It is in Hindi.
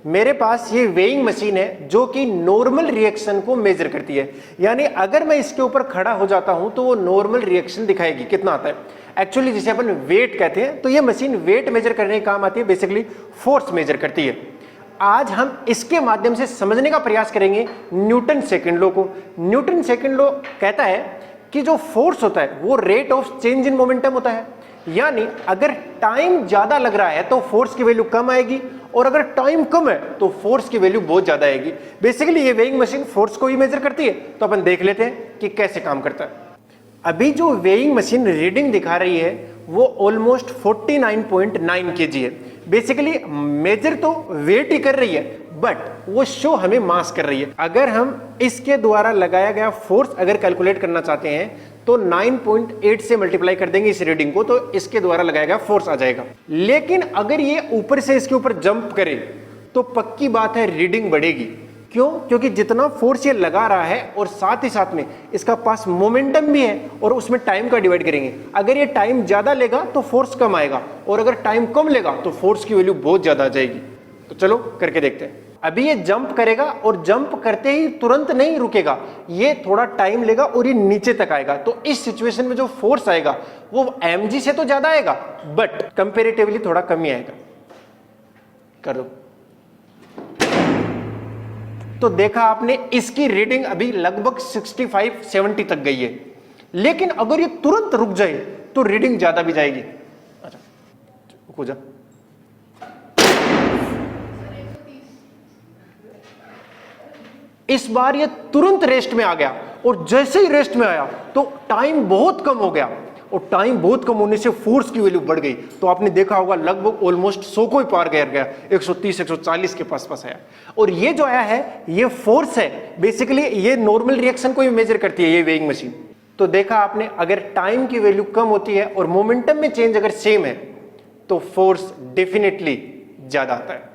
मेरे पास ये वेइंग मशीन है जो कि नॉर्मल रिएक्शन को मेजर करती है, यानी अगर मैं इसके ऊपर खड़ा हो जाता हूं तो वो नॉर्मल रिएक्शन दिखाएगी कितना आता है। एक्चुअली जिसे अपन वेट कहते हैं, तो ये मशीन वेट मेजर करने के काम आती है, बेसिकली फोर्स मेजर करती है। आज हम इसके माध्यम से समझने का प्रयास करेंगे न्यूटन सेकंड लॉ को। न्यूटन सेकंड लॉ कहता है कि जो फोर्स होता है वो rate of change in momentum होता है, यानी अगर टाइम ज्यादा लग रहा है तो फोर्स की वैल्यू कम आएगी, और अगर टाइम कम है तो फोर्स की वैल्यू बहुत ज्यादा आएगी। बेसिकली ये वेइंग मशीन फोर्स को ही मेजर करती है। तो अपन देख लेते हैं कि कैसे काम करता है। अभी जो वेइंग मशीन रीडिंग दिखा रही है वो ऑलमोस्ट 49.9 kg है। बेसिकली मेजर तो वेट ही कर रही है, बट वो शो हमें मास कर रही है। अगर हम इसके द्वारा लगाया गया फोर्स अगर कैलकुलेट करना चाहते हैं तो 9.8 से मल्टीप्लाई कर देंगे इस रीडिंग को, तो इसके द्वारा लगाया गया फोर्स आ जाएगा। लेकिन अगर ये ऊपर से इसके ऊपर जंप करे तो पक्की बात है रीडिंग बढ़ेगी। क्यों? क्योंकि जितना फोर्स ये लगा रहा है और साथ ही साथ में इसका पास मोमेंटम भी है, और उसमें टाइम का डिवाइड करेंगे। अगर ये टाइम ज्यादा लेगा तो फोर्स कम आएगा, और अगर टाइम कम लेगा तो फोर्स की वैल्यू बहुत ज्यादा आ जाएगी। तो चलो करके देखते हैं। अभी ये जंप करेगा और जंप करते ही तुरंत नहीं रुकेगा, ये थोड़ा टाइम लेगा और ये नीचे तक आएगा। तो इस सिचुएशन में जो फोर्स आएगा वो mg से तो ज्यादा आएगा, बट कंपेरेटिवली थोड़ा कम ही आएगा। कर दो। तो देखा आपने, इसकी रीडिंग अभी लगभग 65-70 तक गई है। लेकिन अगर ये तुरंत रुक जाए तो रीडिंग ज्यादा भी जाएगी। अच्छा, रुको जा। इस बार ये तुरंत रेस्ट में आ गया, और जैसे ही रेस्ट में आया तो टाइम बहुत कम हो गया, और टाइम बहुत कम होने से फोर्स की वैल्यू बढ़ गई। तो आपने देखा होगा लगभग ऑलमोस्ट 100 को ही पार कर गया, 130-140 के पास आया। और ये जो आया है ये फोर्स है। बेसिकली ये नॉर्मल रिएक्शन को ही मेजर करती है ये वेइंग मशीन। तो देखा आपने, अगर टाइम की वैल्यू कम होती है और मोमेंटम में चेंज अगर सेम है तो फोर्स डेफिनेटली ज्यादा आता है।